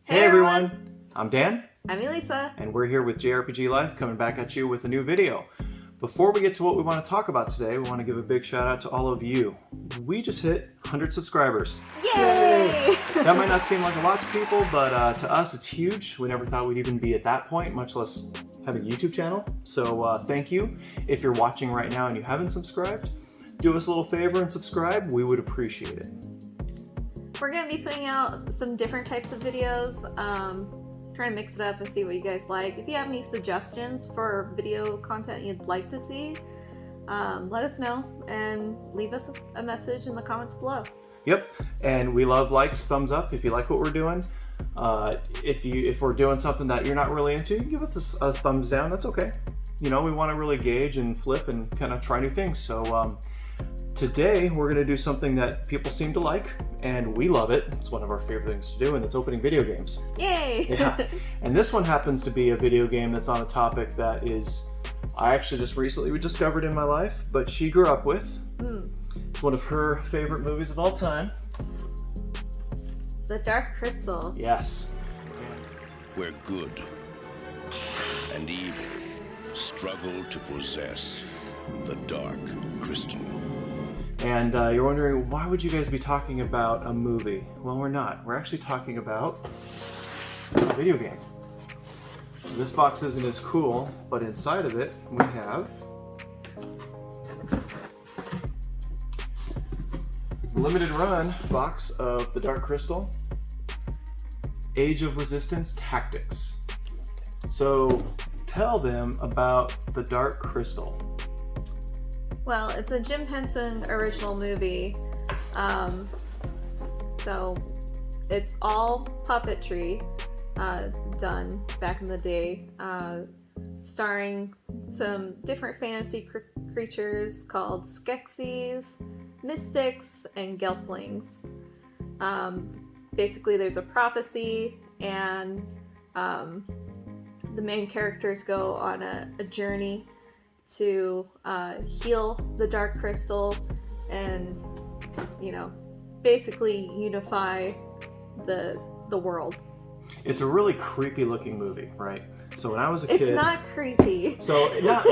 Hey everyone! I'm Dan, I'm Elisa. and we're here with JRPGLife coming back at you with a new video. Before we get to what we want to talk about today, we want to give a big shout out to all of you. We just hit 100 subscribers. Yay! That might not seem like a lot to people, but to us it's huge. We never thought we'd even be at that point, much less have a YouTube channel. So thank you. If you're watching right now and you haven't subscribed, do us a little favor and subscribe. We would appreciate it. We're going to be putting out some different types of videos, trying to mix it up and see what you guys like. If you have any suggestions for video content you'd like to see, let us know and leave us a message in the comments below. Yep, and we love likes, thumbs up if you like what we're doing. If we're doing something that you're not really into, give us a thumbs down. That's okay. You know, we want to really gauge and flip and kind of try new things. So today we're going to do something that people seem to like, and we love it. It's one of our favorite things to do, and it's opening video games. Yay! Yeah. And this one happens to be a video game that's on a topic that is, I actually just recently discovered in my life, but she grew up with. It's one of her favorite movies of all time. The Dark Crystal. Yes. Where good and evil struggle to possess the Dark Crystal. And you're wondering, why would you guys be talking about a movie? Well, we're not. We're actually talking about a video game. This box isn't as cool, but inside of it we have limited run box of the Dark Crystal, Age of Resistance Tactics. So tell them about the Dark Crystal. Well, it's a Jim Henson original movie, so it's all puppetry done back in the day, starring some different fantasy creatures called Skeksis, Mystics, and Gelflings. Basically, there's a prophecy, and the main characters go on a journey to heal the Dark Crystal and, you know, basically unify the world. It's a really creepy looking movie, right? So when I was a kid... It's not creepy. So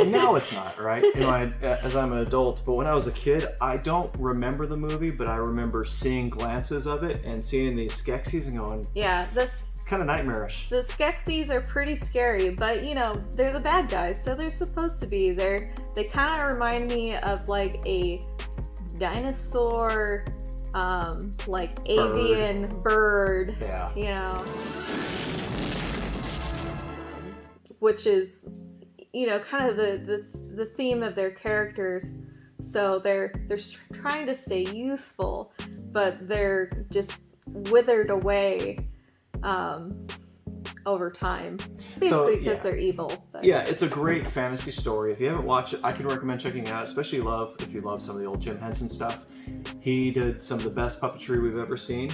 now it's not, right? You know, as I'm an adult, but when I was a kid, I don't remember the movie, but I remember seeing glances of it and seeing these Skeksis and going... Yeah, it's kind of nightmarish. The Skeksis are pretty scary, but you know, they're the bad guys, so they're supposed to be. They kind of remind me of like a dinosaur, like avian bird. Yeah. You know, which is, you know, kind of the theme of their characters. So they're trying to stay youthful, but they're just withered away over time, basically because they're evil. But. Yeah, it's a great fantasy story. If you haven't watched it, I can recommend checking it out, especially if you love some of the old Jim Henson stuff. He did some of the best puppetry we've ever seen.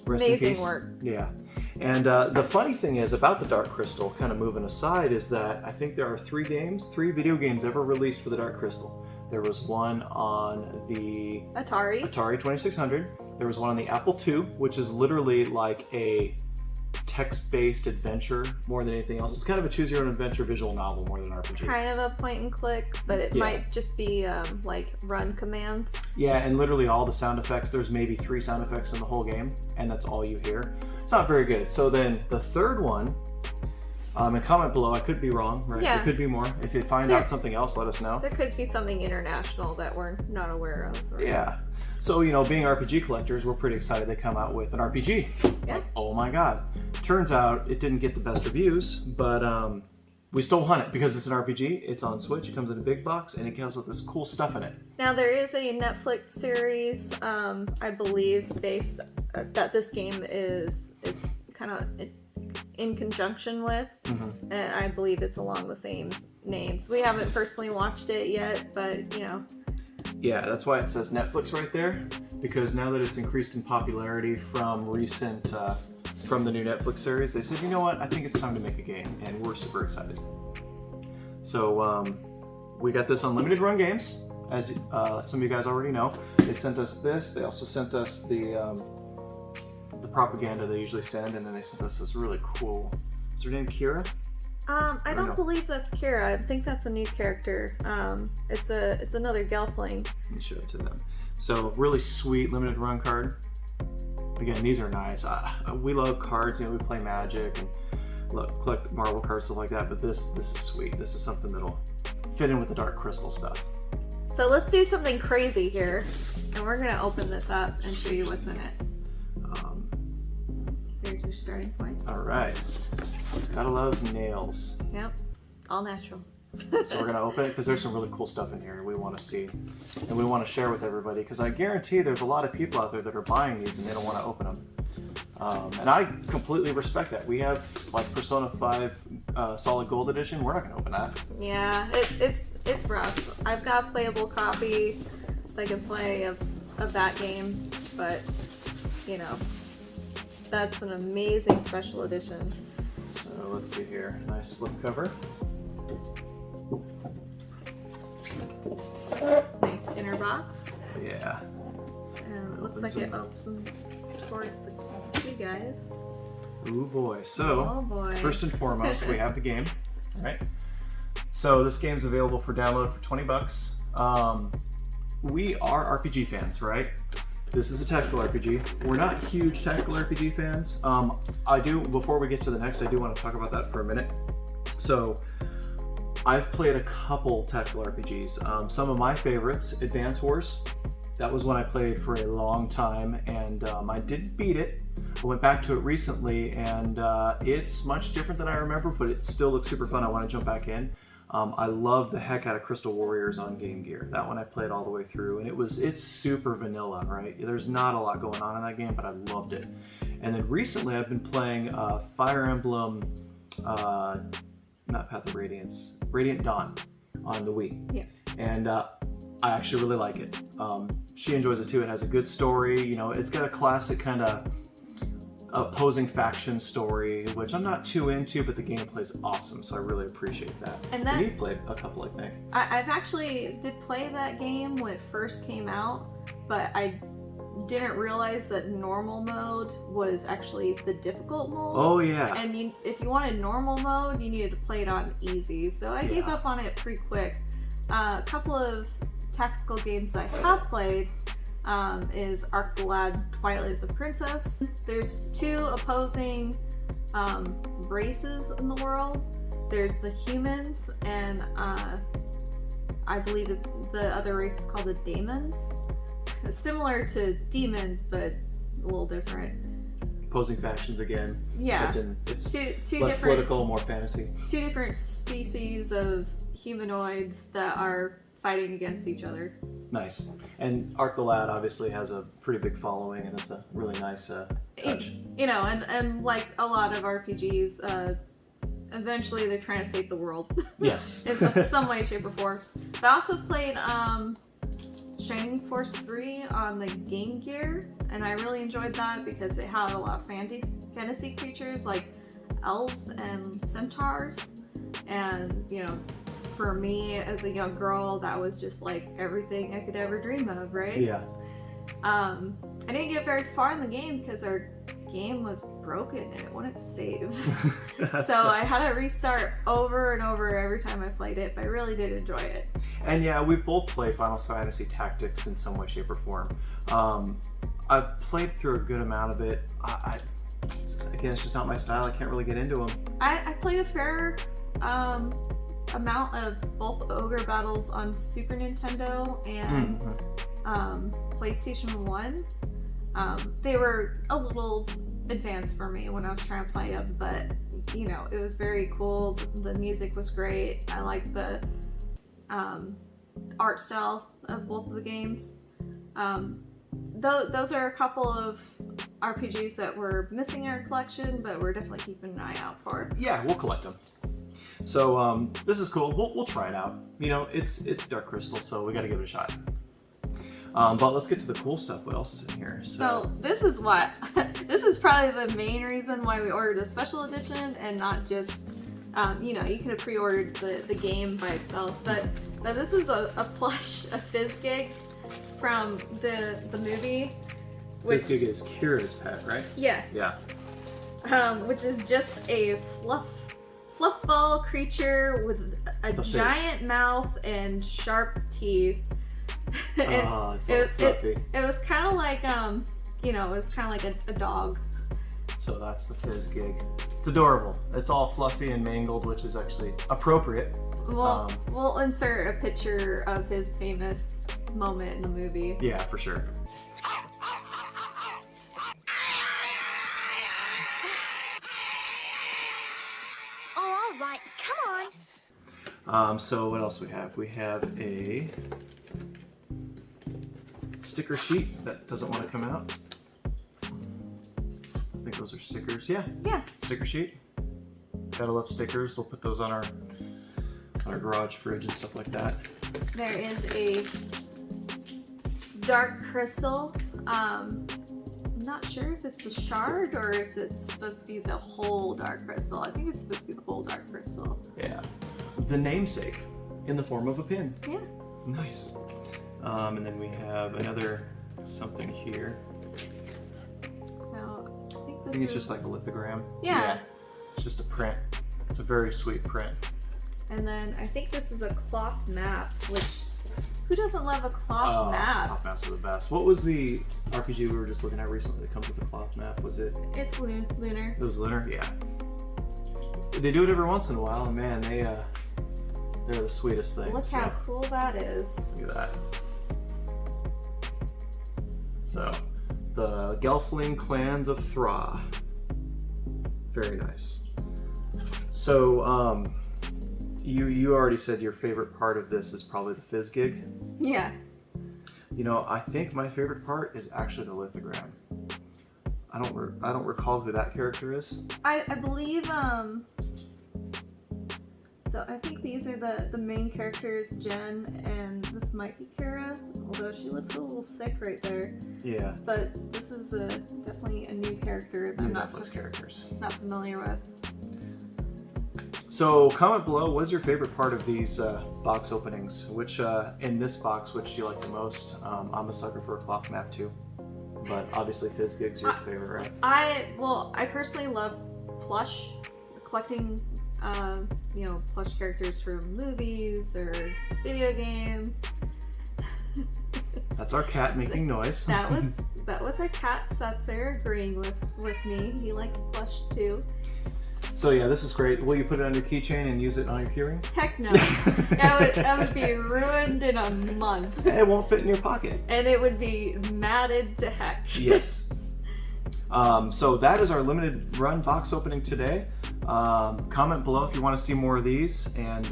Rest in Amazing peace. work. Yeah. And the funny thing is about the Dark Crystal, kind of moving aside, is that I think there are three video games ever released for the Dark Crystal. There was one on the Atari 2600. There was one on the Apple II, which is literally like a text-based adventure more than anything else. It's kind of a choose-your-own-adventure visual novel more than an RPG. kind of a point and click, but it might just be like run commands. Yeah, and literally all the sound effects, there's maybe 3 sound effects in the whole game, and that's all you hear. It's not very good. So then the third one, and comment below, I could be wrong, right? Yeah. There could be more. If you find out something else, let us know. There could be something international that we're not aware of. Or... Yeah. So, you know, being RPG collectors, we're pretty excited they come out with an RPG. Yeah. Like, oh my god. Turns out it didn't get the best reviews, but we still want it because it's an RPG. It's on Switch. It comes in a big box, and it has this cool stuff in it. Now, there is a Netflix series, I believe, based that this game is kind of in conjunction with, and I believe it's along the same names. We haven't personally watched it yet, but you know. Yeah, that's why it says Netflix right there, because now that it's increased in popularity from from the new Netflix series, they said, you know what, I think it's time to make a game, and we're super excited. So we got this on Limited Run Games, as some of you guys already know. They sent us this. They also sent us the propaganda they usually send, and then they sent us this really cool. Is her name Kira? I don't know. believe that's Kira. I think that's a new character. It's another Gelfling. Let me show it to them. So really sweet limited run card. Again, these are nice. We love cards. We play Magic and collect Marvel cards, stuff like that. But this is sweet. This is something that'll fit in with the Dark Crystal stuff. So let's do something crazy here, and we're gonna open this up and show you what's in it. There's your starting point. All right. Gotta love nails. Yep, all natural. So we're gonna open it because there's some really cool stuff in here we want to see, and we want to share with everybody. Because I guarantee there's a lot of people out there that are buying these and they don't want to open them. And I completely respect that. We have like Persona 5 Solid Gold Edition. We're not gonna open that. Yeah, it's rough. I've got a playable copy that I can play of that game, but you know, that's an amazing special edition. So let's see here. Nice slipcover. Nice inner box. Yeah. And it looks like it opens towards the you guys. Ooh boy. So Oh boy. first and foremost, we have the game. All right. So this game's available for download for $20. We are RPG fans, right? This is a tactical RPG. We're not huge tactical RPG fans. Before we get to the next, I do want to talk about that for a minute. So I've played a couple tactical RPGs. Some of my favorites, Advance Wars. That was one I played for a long time, and I didn't beat it. I went back to it recently, and it's much different than I remember, but it still looks super fun. I want to jump back in. I love the heck out of Crystal Warriors on Game Gear. That one I played all the way through, and it's super vanilla, right? There's not a lot going on in that game, but I loved it. And then recently I've been playing Fire Emblem, not Path of Radiance, Radiant Dawn on the Wii. Yeah. And I actually really like it. She enjoys it too. It has a good story. It's got a classic kind of opposing faction story, which I'm not too into, but the gameplay is awesome, so I really appreciate that. And you've played a couple, I think. I've actually did play that game when it first came out, but I didn't realize that normal mode was actually the difficult mode. Oh yeah. And if you wanted normal mode, you needed to play it on easy. So I gave up on it pretty quick. A couple of tactical games that I have played is Arc the Lad, Twilight of the Princess. There's two opposing races in the world. There's the humans, and I believe the other race is called the Daemons. Similar to demons, but a little different. Opposing factions again. Yeah. It's two less different, political, more fantasy. Two different species of humanoids that are fighting against each other. Nice. And Arc the Lad obviously has a pretty big following, and it's a really nice touch. And like a lot of RPGs, eventually they're trying to save the world. Yes. In some way, shape, or form. But I also played Shining Force 3 on the Game Gear, and I really enjoyed that because it had a lot of fantasy creatures like elves and centaurs, and for me as a young girl, that was just like everything I could ever dream of, right? Yeah. I didn't get very far in the game because our game was broken and it wouldn't save. So I had to restart over and over every time I played it, but I really did enjoy it. And yeah, we both play Final Fantasy Tactics in some way, shape, or form. I've played through a good amount of it. Again, it's just not my style. I can't really get into them. I played a fair amount of both Ogre Battles on Super Nintendo and PlayStation 1. They were a little advanced for me when I was trying to play them, but it was very cool. The music was great. I liked the art style of both of the games. Those are a couple of RPGs that we're missing in our collection, but we're definitely keeping an eye out for. Yeah, we'll collect them. So this is cool. We'll try it out. It's Dark Crystal, so we got to give it a shot. But let's get to the cool stuff. What else is in here? So this is this is probably the main reason why we ordered a special edition and not just, you could have pre-ordered the game by itself. But this is a plush, a Fizz gig from the movie. Fizzgig is Kira's pet, right? Yes. Yeah. Which is just a fluff ball creature with a giant mouth and sharp teeth. Oh, it's all fluffy. It was kind of like it was kind of like a dog. So that's the Fizzgig. It's adorable. It's all fluffy and mangled, which is actually appropriate. We'll insert a picture of his famous moment in the movie. Yeah, for sure. Oh, all right, come on. So what else we have? We have a sticker sheet that doesn't want to come out. I think those are stickers. Yeah. Yeah. Sticker sheet. Gotta love stickers. We'll put those on our garage fridge and stuff like that. There is a dark crystal. I'm not sure if it's a shard or if it's supposed to be the whole dark crystal. I think it's supposed to be the whole dark crystal. Yeah. The namesake in the form of a pin. Yeah. Nice. And then we have another something here. So I think it's just like a lithogram. Yeah. It's just a print. It's a very sweet print. And then I think this is a cloth map, which who doesn't love a cloth map? Cloth maps are the best. What was the RPG we were just looking at recently that comes with a cloth map? Was it? It's lunar. It was Lunar, yeah. They do it every once in a while, and man, they're the sweetest thing. Look how cool that is. Look at that. So, the Gelfling clans of Thra. Very nice. So, you already said your favorite part of this is probably the Fizzgig. Yeah. You know, I think my favorite part is actually the lithogram. I don't recall who that character is. I believe so I think these are the main characters, Jen, and this might be Kira, although she looks a little sick right there. Yeah. But this is definitely a new character that I'm not familiar with. So comment below, what is your favorite part of these box openings? Which, in this box, which do you like the most? I'm a sucker for a cloth map too, but obviously Fizzgig's your favorite, right? I personally love plush, collecting, plush characters from movies or video games. That's our cat making noise. That was our cat Setzer agreeing with me. He likes plush too. So yeah, this is great. Will you put it on your keychain and use it on your keyring? Heck no. That would be ruined in a month. It won't fit in your pocket. And it would be matted to heck. Yes. So that is our limited run box opening today. Comment below if you want to see more of these, and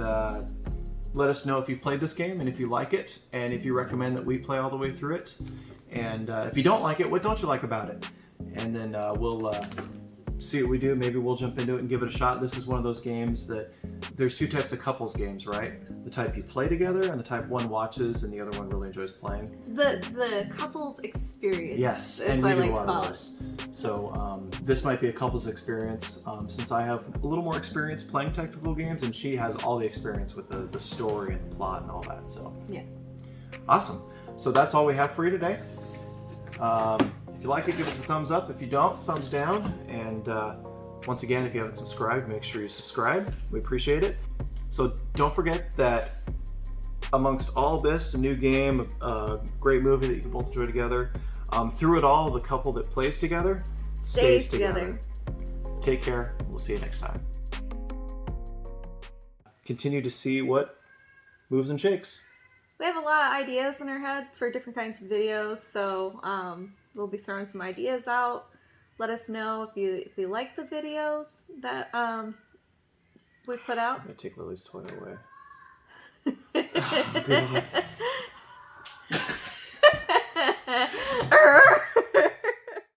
let us know if you played this game and if you like it, and if you recommend that we play all the way through it. And if you don't like it, what don't you like about it? And then we'll see what we do. Maybe we'll jump into it and give it a shot. This is one of those games that there's two types of couples games, right? The type you play together and the type one watches and the other one really enjoys playing. The couples experience. Yes, if and we I do like a lot call of those. So this might be a couples experience since I have a little more experience playing technical games and she has all the experience with the story and the plot and all that. So yeah. Awesome. So that's all we have for you today. If you like it, give us a thumbs up. If you don't, thumbs down. And once again, if you haven't subscribed, make sure you subscribe. We appreciate it. So don't forget that amongst all this, a new game, a great movie that you can both enjoy together, through it all, the couple that plays together stays together. Take care. We'll see you next time. Continue to see what moves and shakes. We have a lot of ideas in our heads for different kinds of videos, so we'll be throwing some ideas out. Let us know if you like the videos that we put out. I'm gonna take Lily's toy away. Oh,